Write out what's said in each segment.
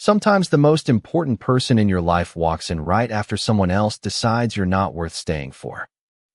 Sometimes the most important person in your life walks in right after someone else decides you're not worth staying for.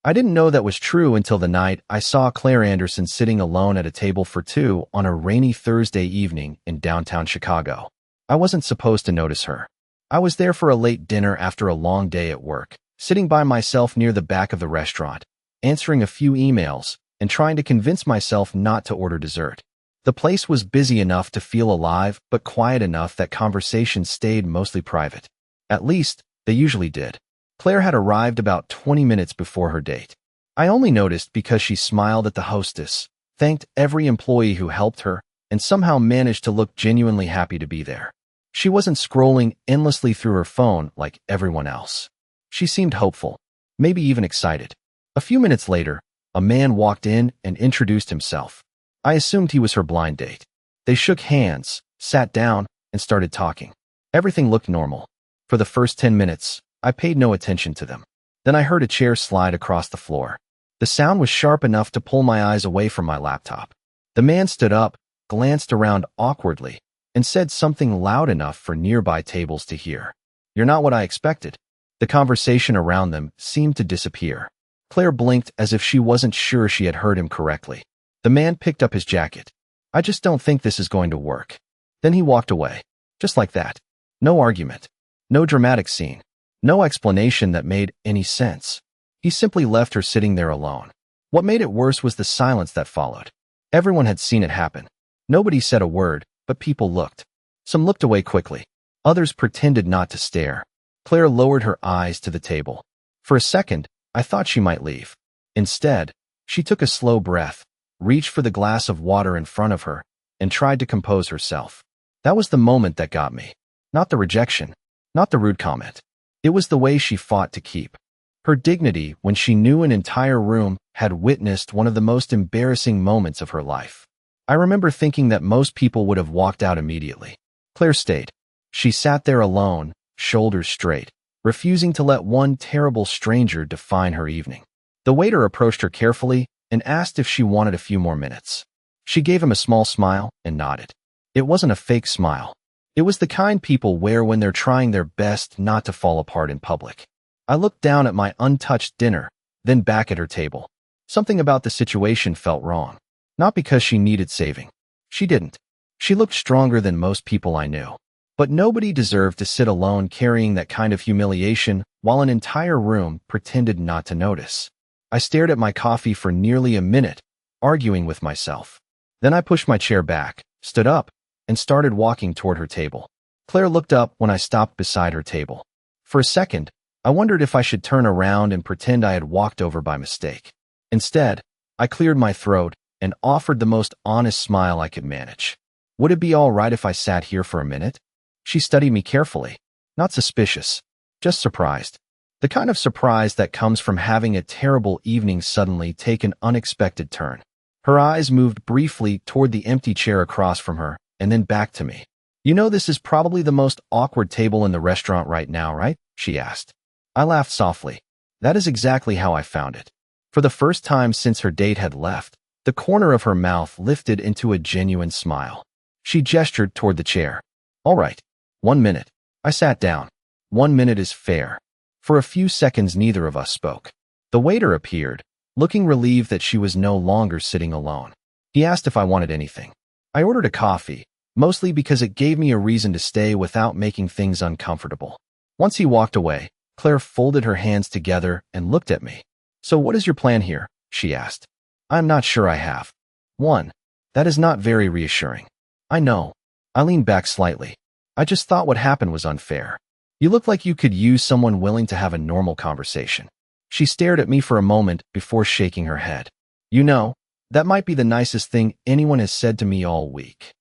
I didn't know that was true until the night I saw Claire Anderson sitting alone at a table for two on a rainy Thursday evening in downtown Chicago. I wasn't supposed to notice her. I was there for a late dinner after a long day at work, sitting by myself near the back of the restaurant, answering a few emails, and trying to convince myself not to order dessert. The place was busy enough to feel alive, but quiet enough that conversations stayed mostly private. At least, they usually did. Claire had arrived about 20 minutes before her date. I only noticed because she smiled at the hostess, thanked every employee who helped her, and somehow managed to look genuinely happy to be there. She wasn't scrolling endlessly through her phone like everyone else. She seemed hopeful, maybe even excited. A few minutes later, a man walked in and introduced himself. I assumed he was her blind date. They shook hands, sat down, and started talking. Everything looked normal. For the first 10 minutes, I paid no attention to them. Then I heard a chair slide across the floor. The sound was sharp enough to pull my eyes away from my laptop. The man stood up, glanced around awkwardly, and said something loud enough for nearby tables to hear. "You're not what I expected." The conversation around them seemed to disappear. Claire blinked as if she wasn't sure she had heard him correctly. The man picked up his jacket. "I just don't think this is going to work." Then he walked away. Just like that. No argument. No dramatic scene. No explanation that made any sense. He simply left her sitting there alone. What made it worse was the silence that followed. Everyone had seen it happen. Nobody said a word, but people looked. Some looked away quickly. Others pretended not to stare. Claire lowered her eyes to the table. For a second, I thought she might leave. Instead, she took a slow breath, reached for the glass of water in front of her, and tried to compose herself. That was the moment that got me. Not the rejection, not the rude comment. It was the way she fought to keep her dignity when she knew an entire room had witnessed one of the most embarrassing moments of her life. I remember thinking that most people would have walked out immediately. Claire stayed. She sat there alone, shoulders straight, refusing to let one terrible stranger define her evening. The waiter approached her carefully and asked if she wanted a few more minutes. She gave him a small smile and nodded. It wasn't a fake smile. It was the kind people wear when they're trying their best not to fall apart in public. I looked down at my untouched dinner, then back at her table. Something about the situation felt wrong. Not because she needed saving. She didn't. She looked stronger than most people I knew. But nobody deserved to sit alone carrying that kind of humiliation while an entire room pretended not to notice. I stared at my coffee for nearly a minute, arguing with myself. Then I pushed my chair back, stood up, and started walking toward her table. Claire looked up when I stopped beside her table. For a second, I wondered if I should turn around and pretend I had walked over by mistake. Instead, I cleared my throat and offered the most honest smile I could manage. "Would it be all right if I sat here for a minute?" She studied me carefully, not suspicious, just surprised. The kind of surprise that comes from having a terrible evening suddenly take an unexpected turn. Her eyes moved briefly toward the empty chair across from her, and then back to me. "You know this is probably the most awkward table in the restaurant right now, right?" she asked. I laughed softly. That is exactly how I found it. For the first time since her date had left, the corner of her mouth lifted into a genuine smile. She gestured toward the chair. "All right. 1 minute." I sat down. 1 minute is fair. For a few seconds neither of us spoke. The waiter appeared, looking relieved that she was no longer sitting alone. He asked if I wanted anything. I ordered a coffee, mostly because it gave me a reason to stay without making things uncomfortable. Once he walked away, Claire folded her hands together and looked at me. "So what is your plan here?" she asked. "I'm not sure I have one." That is not very reassuring. I know. I leaned back slightly. "I just thought what happened was unfair. You look like you could use someone willing to have a normal conversation." She stared at me for a moment before shaking her head. "You know, that might be the nicest thing anyone has said to me all week."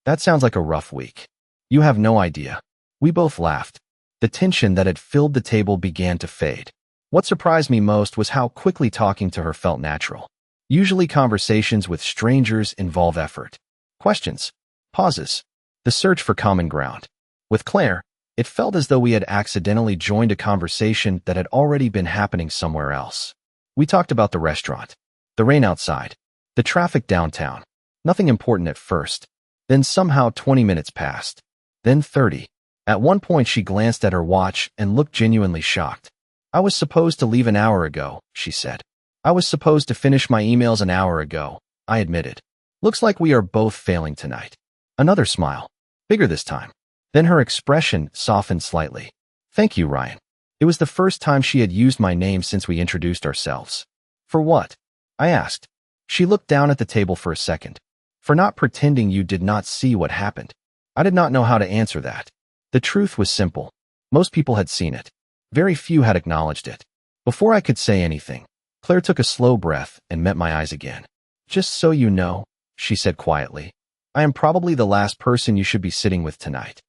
"That sounds like a rough week." "You have no idea." We both laughed. The tension that had filled the table began to fade. What surprised me most was how quickly talking to her felt natural. Usually conversations with strangers involve effort. Questions. Pauses. The search for common ground. With Claire, it felt as though we had accidentally joined a conversation that had already been happening somewhere else. We talked about the restaurant, the rain outside, the traffic downtown. Nothing important at first. Then somehow 20 minutes passed. Then 30. At one point, she glanced at her watch and looked genuinely shocked. I was supposed to leave an hour ago, she said. I was supposed to finish my emails an hour ago, I admitted. Looks like we are both failing tonight. Another smile. Bigger this time. Then her expression softened slightly. Thank you, Ryan. It was the first time she had used my name since we introduced ourselves. For what? I asked. She looked down at the table for a second. For not pretending you did not see what happened. I did not know how to answer that. The truth was simple. Most people had seen it. Very few had acknowledged it. Before I could say anything, Claire took a slow breath and met my eyes again. Just so you know, she said quietly, I am probably the last person you should be sitting with tonight.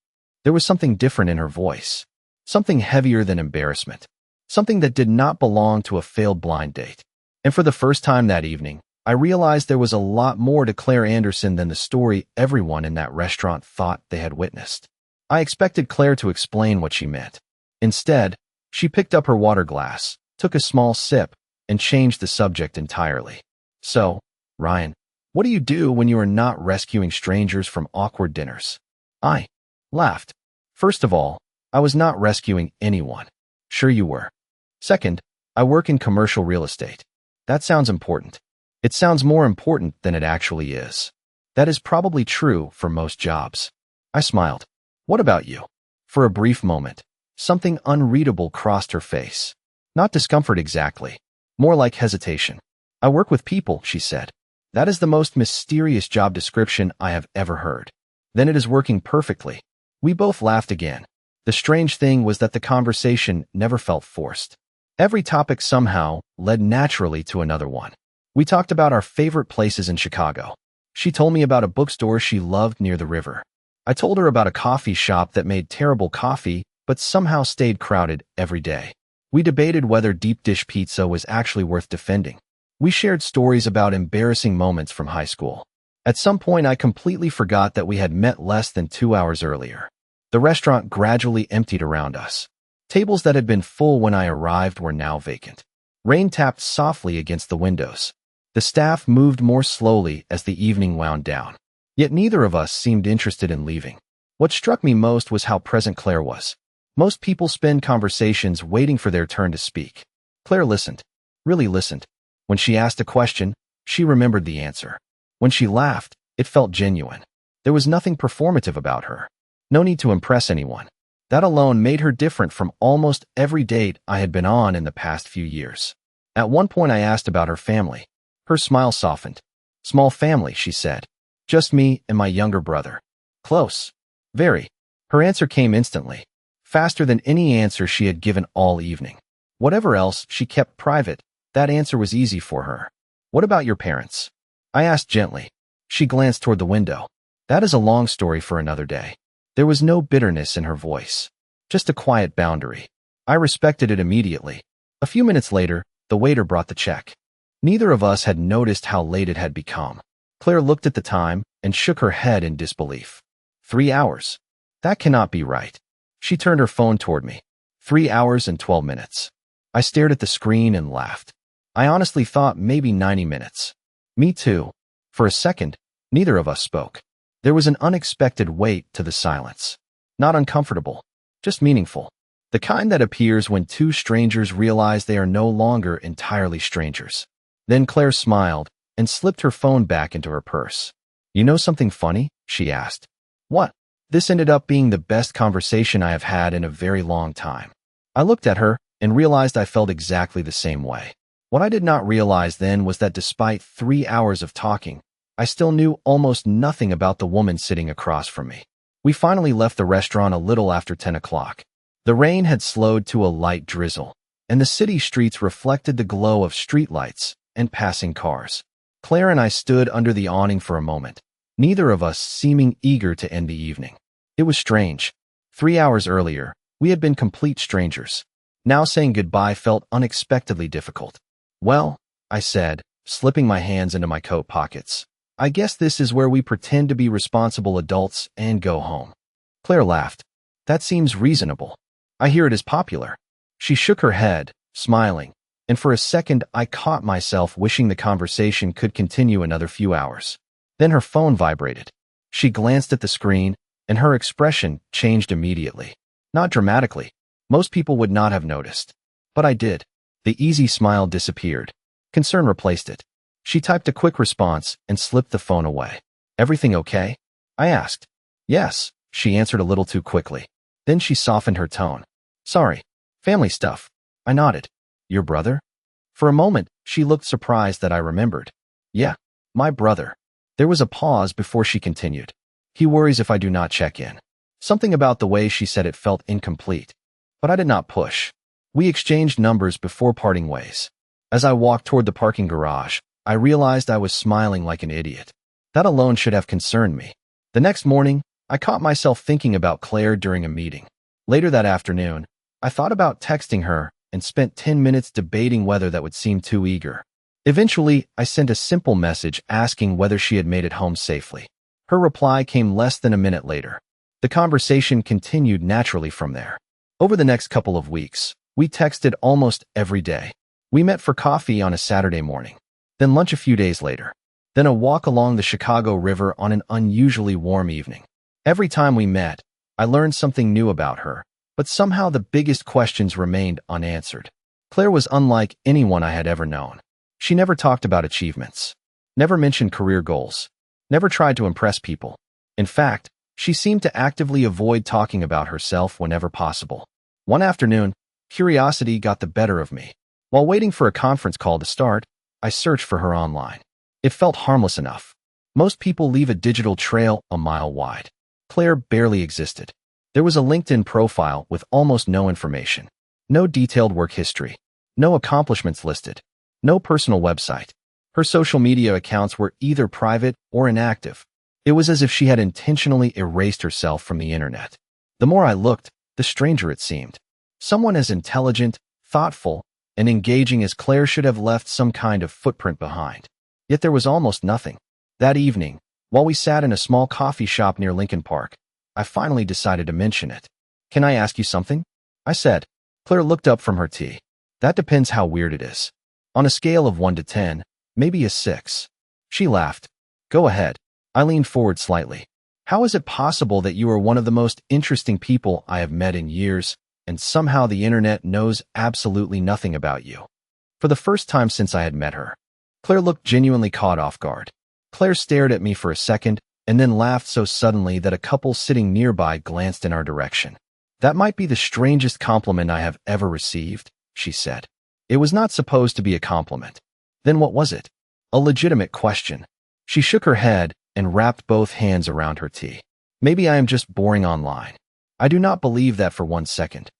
There was something different in her voice. Something heavier than embarrassment. Something that did not belong to a failed blind date. And for the first time that evening, I realized there was a lot more to Claire Anderson than the story everyone in that restaurant thought they had witnessed. I expected Claire to explain what she meant. Instead, she picked up her water glass, took a small sip, and changed the subject entirely. So, Ryan, what do you do when you are not rescuing strangers from awkward dinners? I laughed. First of all, I was not rescuing anyone. Sure you were. Second, I work in commercial real estate. That sounds important. It sounds more important than it actually is. That is probably true for most jobs. I smiled. What about you? For a brief moment, something unreadable crossed her face. Not discomfort exactly. More like hesitation. I work with people, she said. That is the most mysterious job description I have ever heard. Then it is working perfectly. We both laughed again. The strange thing was that the conversation never felt forced. Every topic somehow led naturally to another one. We talked about our favorite places in Chicago. She told me about a bookstore she loved near the river. I told her about a coffee shop that made terrible coffee but somehow stayed crowded every day. We debated whether deep dish pizza was actually worth defending. We shared stories about embarrassing moments from high school. At some point, I completely forgot that we had met less than 2 hours earlier. The restaurant gradually emptied around us. Tables that had been full when I arrived were now vacant. Rain tapped softly against the windows. The staff moved more slowly as the evening wound down. Yet neither of us seemed interested in leaving. What struck me most was how present Claire was. Most people spend conversations waiting for their turn to speak. Claire listened. Really listened. When she asked a question, she remembered the answer. When she laughed, it felt genuine. There was nothing performative about her. No need to impress anyone. That alone made her different from almost every date I had been on in the past few years. At one point I asked about her family. Her smile softened. Small family, she said. Just me and my younger brother. Close. Very. Her answer came instantly. Faster than any answer she had given all evening. Whatever else she kept private, that answer was easy for her. What about your parents? I asked gently. She glanced toward the window. That is a long story for another day. There was no bitterness in her voice. Just a quiet boundary. I respected it immediately. A few minutes later, the waiter brought the check. Neither of us had noticed how late it had become. Claire looked at the time and shook her head in disbelief. 3 hours. That cannot be right. She turned her phone toward me. 3 hours and 12 minutes. I stared at the screen and laughed. I honestly thought maybe 90 minutes. Me too. For a second, neither of us spoke. There was an unexpected weight to the silence. Not uncomfortable, just meaningful. The kind that appears when two strangers realize they are no longer entirely strangers. Then Claire smiled and slipped her phone back into her purse. You know something funny? She asked. What? This ended up being the best conversation I have had in a very long time. I looked at her and realized I felt exactly the same way. What I did not realize then was that despite 3 hours of talking, I still knew almost nothing about the woman sitting across from me. We finally left the restaurant a little after 10 o'clock. The rain had slowed to a light drizzle, and the city streets reflected the glow of streetlights and passing cars. Claire and I stood under the awning for a moment, neither of us seeming eager to end the evening. It was strange. 3 hours earlier, we had been complete strangers. Now saying goodbye felt unexpectedly difficult. Well, I said, slipping my hands into my coat pockets. I guess this is where we pretend to be responsible adults and go home. Claire laughed. That seems reasonable. I hear it is popular. She shook her head, smiling, and for a second I caught myself wishing the conversation could continue another few hours. Then her phone vibrated. She glanced at the screen, and her expression changed immediately. Not dramatically. Most people would not have noticed. But I did. The easy smile disappeared. Concern replaced it. She typed a quick response and slipped the phone away. "Everything okay?" I asked. "Yes," she answered a little too quickly. Then she softened her tone. "Sorry. Family stuff." I nodded. "Your brother?" For a moment, she looked surprised that I remembered. "Yeah, my brother." There was a pause before she continued. "He worries if I do not check in." Something about the way she said it felt incomplete. But I did not push. We exchanged numbers before parting ways. As I walked toward the parking garage, I realized I was smiling like an idiot. That alone should have concerned me. The next morning, I caught myself thinking about Claire during a meeting. Later that afternoon, I thought about texting her and spent 10 minutes debating whether that would seem too eager. Eventually, I sent a simple message asking whether she had made it home safely. Her reply came less than a minute later. The conversation continued naturally from there. Over the next couple of weeks, we texted almost every day. We met for coffee on a Saturday morning, then lunch a few days later, then a walk along the Chicago River on an unusually warm evening. Every time we met, I learned something new about her, but somehow the biggest questions remained unanswered. Claire was unlike anyone I had ever known. She never talked about achievements, never mentioned career goals, never tried to impress people. In fact, she seemed to actively avoid talking about herself whenever possible. One afternoon, curiosity got the better of me. While waiting for a conference call to start, I searched for her online. It felt harmless enough. Most people leave a digital trail a mile wide. Claire barely existed. There was a LinkedIn profile with almost no information. No detailed work history. No accomplishments listed. No personal website. Her social media accounts were either private or inactive. It was as if she had intentionally erased herself from the internet. The more I looked, the stranger it seemed. Someone as intelligent, thoughtful, and engaging as Claire should have left some kind of footprint behind. Yet there was almost nothing. That evening, while we sat in a small coffee shop near Lincoln Park, I finally decided to mention it. "Can I ask you something?" I said. Claire looked up from her tea. "That depends how weird it is. On a scale of 1 to 10, maybe a 6. She laughed. "Go ahead." I leaned forward slightly. "How is it possible that you are one of the most interesting people I have met in years, and somehow the internet knows absolutely nothing about you?" For the first time since I had met her, Claire looked genuinely caught off guard. Claire stared at me for a second, and then laughed so suddenly that a couple sitting nearby glanced in our direction. "That might be the strangest compliment I have ever received," she said. It was not supposed to be a compliment. Then what was it? A legitimate question. She shook her head and wrapped both hands around her tea. "Maybe I am just boring online." I do not believe that for 1 second.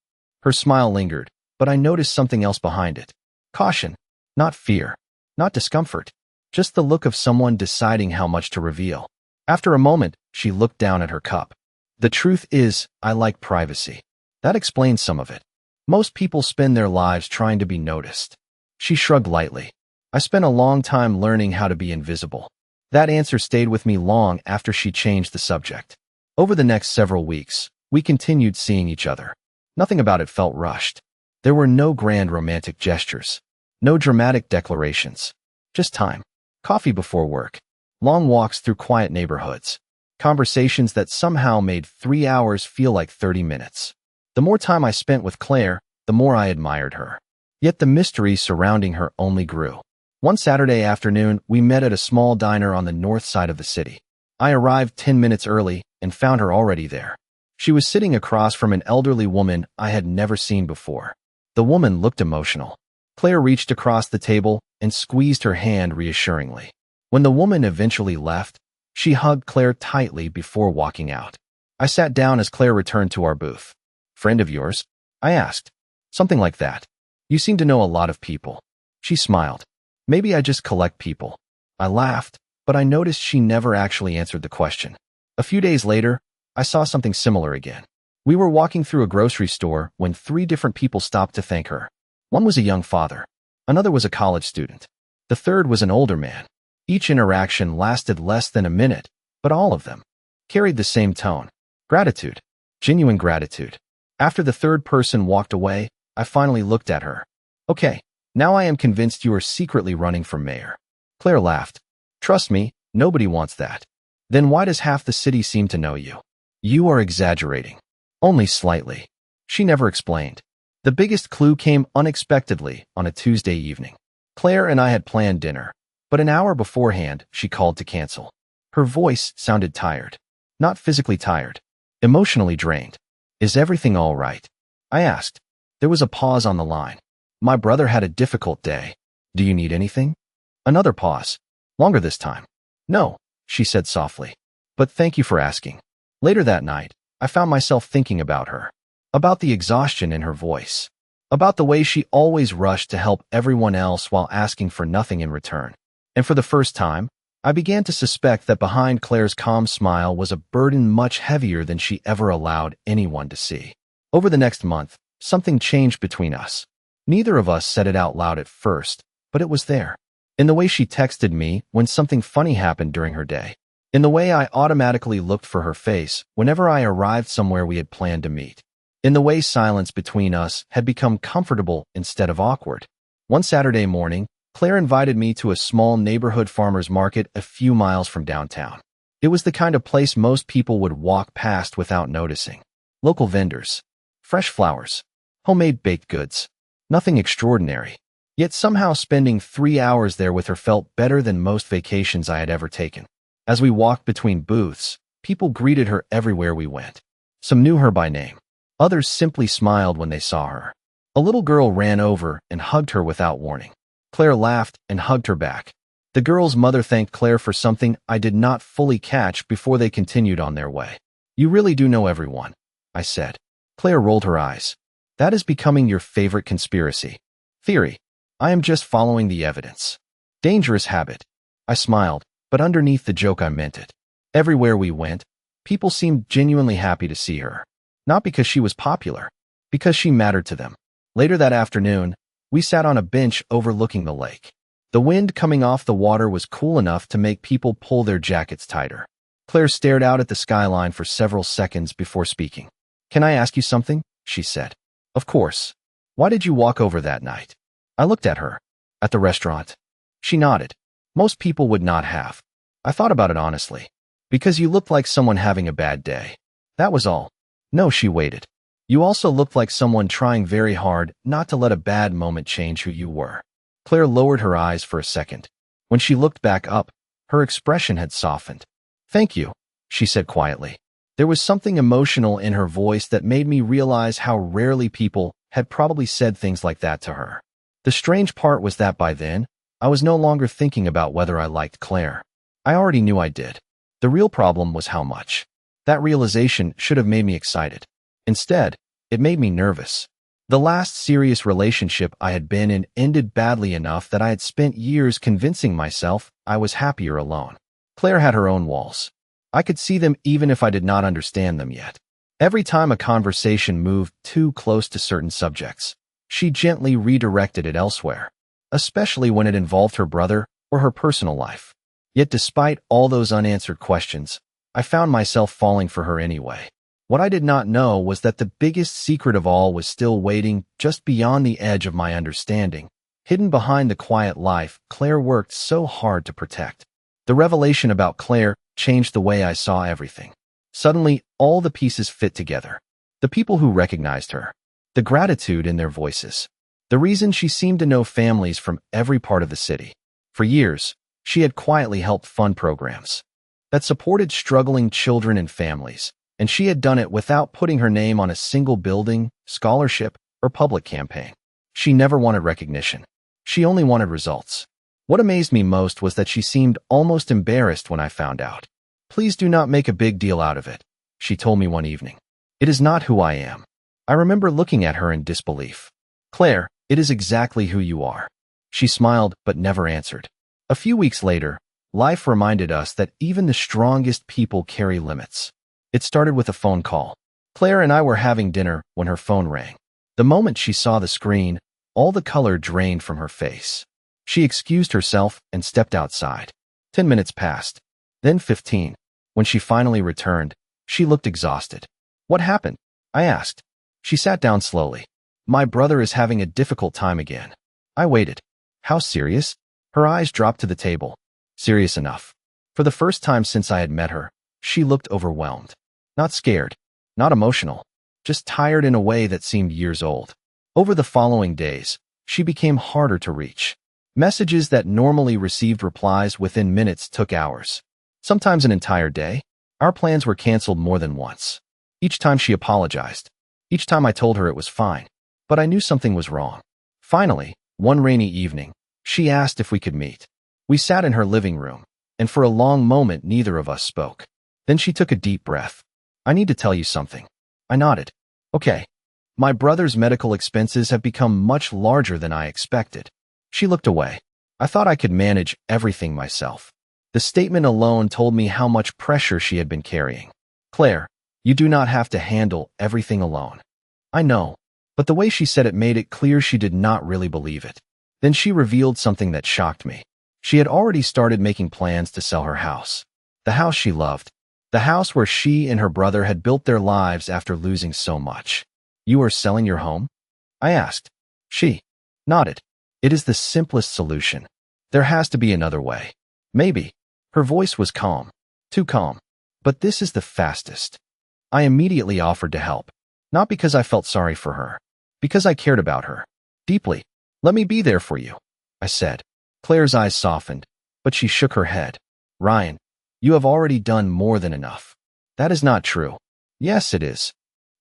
Her smile lingered, but I noticed something else behind it. Caution, not fear, not discomfort, just the look of someone deciding how much to reveal. After a moment, she looked down at her cup. "The truth is, I like privacy." That explains some of it. Most people spend their lives trying to be noticed. She shrugged lightly. "I spent a long time learning how to be invisible." That answer stayed with me long after she changed the subject. Over the next several weeks, we continued seeing each other. Nothing about it felt rushed. There were no grand romantic gestures, no dramatic declarations, just time. Coffee before work, long walks through quiet neighborhoods, conversations that somehow made 3 hours feel like 30 minutes. The more time I spent with Claire, the more I admired her. Yet the mystery surrounding her only grew. One Saturday afternoon, we met at a small diner on the north side of the city. I arrived 10 minutes early and found her already there. She was sitting across from an elderly woman I had never seen before. The woman looked emotional. Claire reached across the table and squeezed her hand reassuringly. When the woman eventually left, she hugged Claire tightly before walking out. I sat down as Claire returned to our booth. "Friend of yours?" I asked. "Something like that. You seem to know a lot of people." She smiled. "Maybe I just collect people." I laughed, but I noticed she never actually answered the question. A few days later, I saw something similar again. We were walking through a grocery store when 3 different people stopped to thank her. One was a young father. Another was a college student. The third was an older man. Each interaction lasted less than a minute, but all of them carried the same tone. Gratitude. Genuine gratitude. After the third person walked away, I finally looked at her. "Okay, now I am convinced you are secretly running for mayor." Claire laughed. "Trust me, nobody wants that." "Then why does half the city seem to know you?" You are exaggerating. Only slightly. She never explained. The biggest clue came unexpectedly on a Tuesday evening. Claire and I had planned dinner, but an hour beforehand, she called to cancel. Her voice sounded tired. Not physically tired. Emotionally drained. Is everything all right? I asked. There was a pause on the line. My brother had a difficult day. Do you need anything? Another pause. Longer this time. No, she said softly. But thank you for asking. Later that night, I found myself thinking about her. About the exhaustion in her voice. About the way she always rushed to help everyone else while asking for nothing in return. And for the first time, I began to suspect that behind Claire's calm smile was a burden much heavier than she ever allowed anyone to see. Over the next month, something changed between us. Neither of us said it out loud at first, but it was there. In the way she texted me when something funny happened during her day. In the way I automatically looked for her face whenever I arrived somewhere we had planned to meet. In the way silence between us had become comfortable instead of awkward. One Saturday morning, Claire invited me to a small neighborhood farmer's market a few miles from downtown. It was the kind of place most people would walk past without noticing. Local vendors. Fresh flowers. Homemade baked goods. Nothing extraordinary. Yet somehow spending 3 hours there with her felt better than most vacations I had ever taken. As we walked between booths, people greeted her everywhere we went. Some knew her by name. Others simply smiled when they saw her. A little girl ran over and hugged her without warning. Claire laughed and hugged her back. The girl's mother thanked Claire for something I did not fully catch before they continued on their way. You really do know everyone, I said. Claire rolled her eyes. That is becoming your favorite conspiracy theory. I am just following the evidence. Dangerous habit. I smiled, but underneath the joke I meant it. Everywhere we went, people seemed genuinely happy to see her. Not because she was popular, because she mattered to them. Later that afternoon, we sat on a bench overlooking the lake. The wind coming off the water was cool enough to make people pull their jackets tighter. Claire stared out at the skyline for several seconds before speaking. Can I ask you something? She said. Of course. Why did you walk over that night? I looked at her. At the restaurant. She nodded. Most people would not have. I thought about it honestly. Because you looked like someone having a bad day. That was all. No, she waited. You also looked like someone trying very hard not to let a bad moment change who you were. Claire lowered her eyes for a second. When she looked back up, her expression had softened. Thank you, she said quietly. There was something emotional in her voice that made me realize how rarely people had probably said things like that to her. The strange part was that by then, I was no longer thinking about whether I liked Claire. I already knew I did. The real problem was how much. That realization should have made me excited. Instead, it made me nervous. The last serious relationship I had been in ended badly enough that I had spent years convincing myself I was happier alone. Claire had her own walls. I could see them even if I did not understand them yet. Every time a conversation moved too close to certain subjects, she gently redirected it elsewhere, especially when it involved her brother or her personal life. Yet despite all those unanswered questions, I found myself falling for her anyway. What I did not know was that the biggest secret of all was still waiting just beyond the edge of my understanding, hidden behind the quiet life Claire worked so hard to protect. The revelation about Claire changed the way I saw everything. Suddenly, all the pieces fit together. The people who recognized her, the gratitude in their voices, the reason she seemed to know families from every part of the city. For years, she had quietly helped fund programs that supported struggling children and families, and she had done it without putting her name on a single building, scholarship, or public campaign. She never wanted recognition. She only wanted results. What amazed me most was that she seemed almost embarrassed when I found out. Please do not make a big deal out of it, she told me one evening. It is not who I am. I remember looking at her in disbelief. Claire, it is exactly who you are. She smiled but never answered. A few weeks later, life reminded us that even the strongest people carry limits. It started with a phone call. Claire and I were having dinner when her phone rang. The moment she saw the screen, all the color drained from her face. She excused herself and stepped outside. 10 minutes passed. Then 15. When she finally returned, she looked exhausted. What happened? I asked. She sat down slowly. My brother is having a difficult time again. I waited. How serious? Her eyes dropped to the table. Serious enough. For the first time since I had met her, she looked overwhelmed. Not scared, not emotional, just tired in a way that seemed years old. Over the following days, she became harder to reach. Messages that normally received replies within minutes took hours, sometimes an entire day. Our plans were canceled more than once. Each time she apologized. Each time I told her it was fine. But I knew something was wrong. Finally, one rainy evening, she asked if we could meet. We sat in her living room, and for a long moment neither of us spoke. Then she took a deep breath. I need to tell you something. I nodded. Okay. My brother's medical expenses have become much larger than I expected. She looked away. I thought I could manage everything myself. The statement alone told me how much pressure she had been carrying. Claire, you do not have to handle everything alone. I know, but the way she said it made it clear she did not really believe it. Then she revealed something that shocked me. She had already started making plans to sell her house. The house she loved. The house where she and her brother had built their lives after losing so much. You are selling your home? I asked. She nodded. It is the simplest solution. There has to be another way. Maybe. Her voice was calm. Too calm. But this is the fastest. I immediately offered to help. Not because I felt sorry for her. Because I cared about her. Deeply. Let me be there for you, I said. Claire's eyes softened, but she shook her head. Ryan, you have already done more than enough. That is not true. Yes, it is.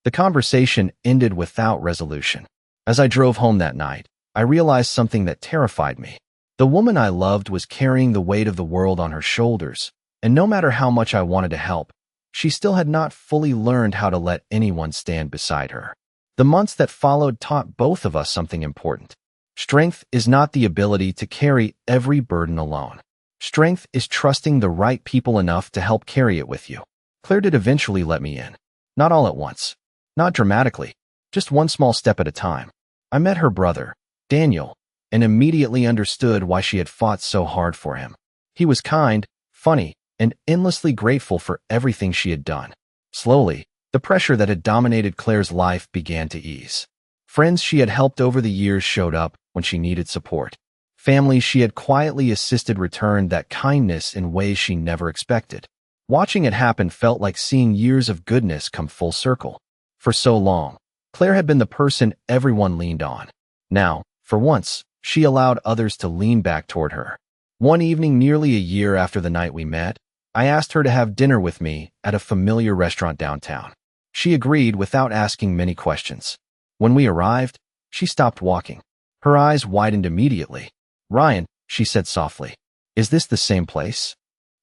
The conversation ended without resolution. As I drove home that night, I realized something that terrified me. The woman I loved was carrying the weight of the world on her shoulders, and no matter how much I wanted to help, she still had not fully learned how to let anyone stand beside her. The months that followed taught both of us something important. Strength is not the ability to carry every burden alone. Strength is trusting the right people enough to help carry it with you. Claire did eventually let me in. Not all at once. Not dramatically. Just one small step at a time. I met her brother, Daniel, and immediately understood why she had fought so hard for him. He was kind, funny, and endlessly grateful for everything she had done. Slowly, the pressure that had dominated Claire's life began to ease. Friends she had helped over the years showed up when she needed support. Family she had quietly assisted returned that kindness in ways she never expected. Watching it happen felt like seeing years of goodness come full circle. For so long, Claire had been the person everyone leaned on. Now, for once, she allowed others to lean back toward her. One evening nearly a year after the night we met, I asked her to have dinner with me at a familiar restaurant downtown. She agreed without asking many questions. When we arrived, she stopped walking. Her eyes widened immediately. Ryan, she said softly, is this the same place?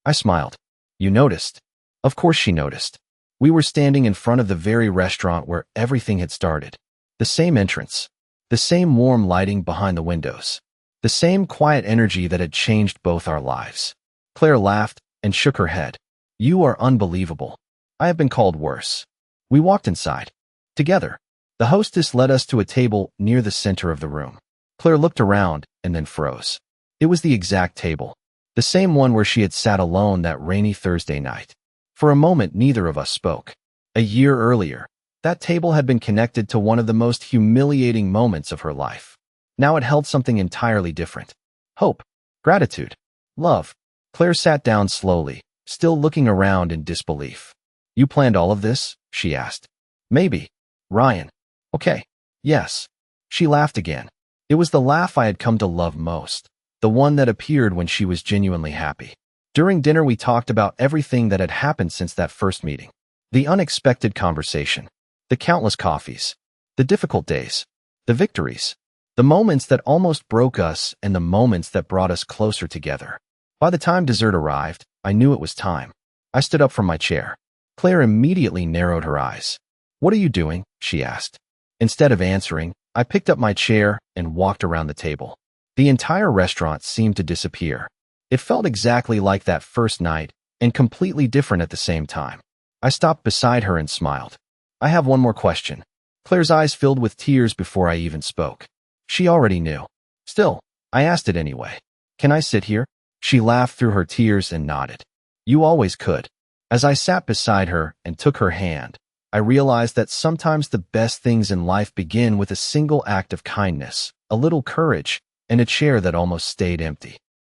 I smiled. You noticed? Of course she noticed. We were standing in front of the very restaurant where everything had started. The same entrance. The same warm lighting behind the windows. The same quiet energy that had changed both our lives. Claire laughed and shook her head. You are unbelievable. I have been called worse. We walked inside. Together. The hostess led us to a table near the center of the room. Claire looked around and then froze. It was the exact table. The same one where she had sat alone that rainy Thursday night. For a moment, neither of us spoke. A year earlier, that table had been connected to one of the most humiliating moments of her life. Now it held something entirely different. Hope, gratitude, love. Claire sat down slowly, still looking around in disbelief. You planned all of this? She asked. Maybe. Ryan. Okay. Yes. She laughed again. It was the laugh I had come to love most, the one that appeared when she was genuinely happy. During dinner we talked about everything that had happened since that first meeting. The unexpected conversation, the countless coffees, the difficult days, the victories, the moments that almost broke us and the moments that brought us closer together. By the time dessert arrived, I knew it was time. I stood up from my chair. Claire immediately narrowed her eyes. What are you doing? She asked. Instead of answering, I picked up my chair and walked around the table. The entire restaurant seemed to disappear. It felt exactly like that first night and completely different at the same time. I stopped beside her and smiled. I have one more question. Claire's eyes filled with tears before I even spoke. She already knew. Still, I asked it anyway. Can I sit here? She laughed through her tears and nodded. You always could. As I sat beside her and took her hand, I realized that sometimes the best things in life begin with a single act of kindness, a little courage, and a chair that almost stayed empty.